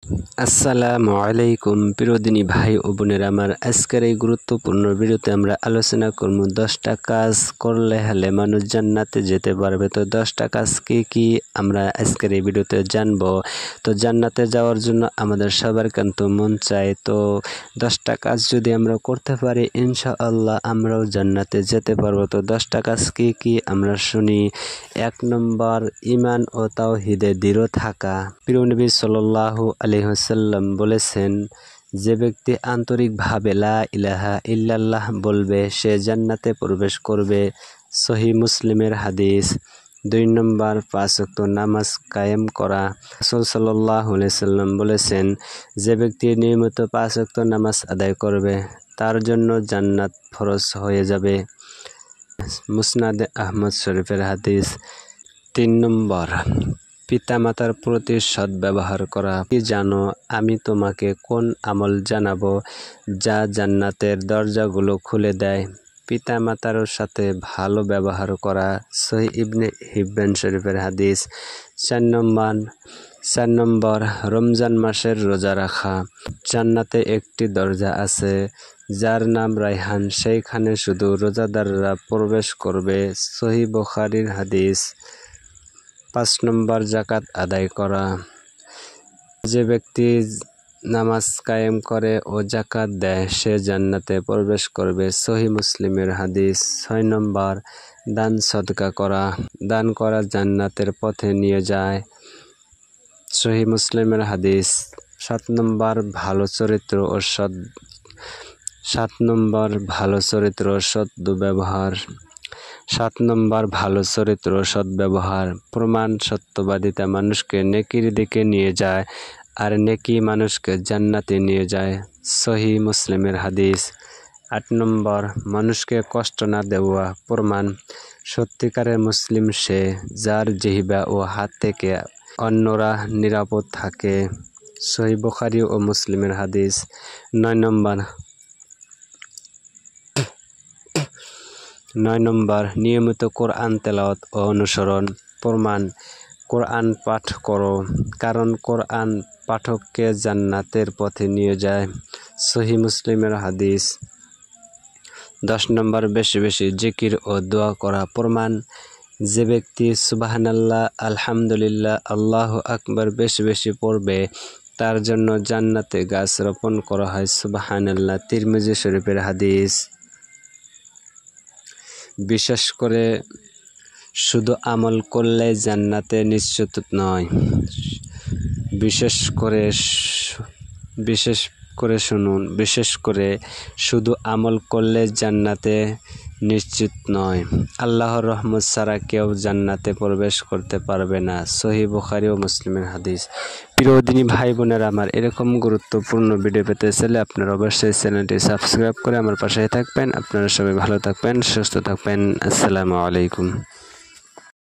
আসসালামু আলাইকুম প্রিয়দিনী ভাই ও বোনেরা আমার। আজকের এই গুরুত্বপূর্ণ ভিডিওতে আমরা আলোচনা করব 10টা কাজ করলে হলে মানুষ জান্নাতে যেতে পারবে। তো 10টা কাজ কি আমরা আজকের এই ভিডিওতে জানবো। তো জান্নাতে যাওয়ার জন্য আমাদের সবার কিন্তু মন চায়। তো 10টা কাজ যদি আমরা করতে পারি ইনশাআল্লাহ আমরাও জান্নাতে যেতে পারবো। তো 10টা কাজ কি আমরা শুনি। 1 নম্বর, ঈমান ও তাওহীদে দৃঢ় থাকা। প্রিয় নবী সাল্লাল্লাহু আলাইহি ওয়াসাল্লাম বলেছেন, যে ব্যক্তি আন্তরিকভাবে লা ইলাহা ইল্লাল্লাহ বলবে সে জান্নাতে প্রবেশ করবে। সহিহ মুসলিমের হাদিস। 2 নম্বর, 5 ওয়াক্ত নামাজ কায়েম করা। রাসূল সাল্লাল্লাহু আলাইহি ওয়াসাল্লাম বলেছেন, যে ব্যক্তি নিয়মিত 5 ওয়াক্ত নামাজ আদায় করবে তার জন্য জান্নাত ফরজ হয়ে যাবে। মুসনাদে আহমদ শরীফের হাদিস। 3 নম্বর, পিতামাতার প্রতি সদ্ব্যবহার করা। কি জানো আমি তোমাকে কোন আমল জানাবো যা জান্নাতের দরজাগুলো খুলে দেয়? পিতামাতার সাথে ভালো ব্যবহার করা। সহিহ ইবনে হিব্বান শরীফের হাদিস। 4 নম্বর, রমজান মাসের রোজা রাখা। জান্নাতে একটি দরজা আছে যার নাম রায়হান, সেইখানে শুধু রোজাদাররা প্রবেশ করবে। সহিহ বুখারীর হাদিস। 5 নম্বর, যাকাত আদায় করা। যে ব্যক্তি নামাজ কায়েম করে ও যাকাত দেয় সে জান্নাতে প্রবেশ করবে। সহিহ মুসলিমের হাদিস। 6 নম্বর, দান সদকা করা। দান করা জান্নাতের পথে নিয়ে যায়। সহিহ মুসলিমের হাদিস। 7 নম্বর, ভালো চরিত্র ও সদ্ব্যবহার। 7 নম্বর, ভালো চরিত্র ও সদ্ব্যবহার। প্রমাণ সত্যবাদিতা মানুষকে নেকির দিকে নিয়ে যায় আর নেকি মানুষকে জান্নাতে নিয়ে যায়। সহিহ মুসলিমের হাদিস। 8 নম্বর, মানুষকে কষ্ট না দেওয়া। প্রমাণ সত্যিকারের মুসলিম সে যার জিহ্বা ও হাত থেকে অন্যরা নিরাপদ থাকে। সহিহ বুখারী ও মুসলিমের হাদিস। 9 নম্বর, নিয়মিত কোরআন তেলাওয়াত ও অনুসরণ। প্রমাণ কোরআন পাঠ করো, কারণ কোরআন পাঠককে জান্নাতের পথে নিয়ে যায়। সহিহ মুসলিমের হাদিস। 10 নম্বর, বেশি বেশি জিকির ও দোয়া করা। প্রমাণ যে ব্যক্তি সুবহানাল্লাহ, আলহামদুলিল্লাহ, আল্লাহু আকবার বেশি বেশি পড়বে তার জন্য জান্নাতে গাছ রোপণ করা হয়। সুবহানাল্লাহ। তিরমিজি শরীফের হাদিস। বিশেষ করে শুধু আমল করলে জান্নাতে নিশ্চিত নয়। বিশেষ করে শুধু আমল করলে জান্নাতে নিশ্চিত নয়। আল্লাহর রহমত ছাড়া কেউ জান্নাতে প্রবেশ করতে পারবে না। সহিহ বুখারী ও মুসলিমের হাদিস। প্রিয়দিনী ভাই বোনেরা আমার, এরকম গুরুত্বপূর্ণ ভিডিও পেতে চাইলে আপনারা অবশ্যই চ্যানেলটি সাবস্ক্রাইব করে আমার পাশে থাকবেন। আপনারা সবাই ভালো থাকবেন, সুস্থ থাকবেন। আসসালামু আলাইকুম।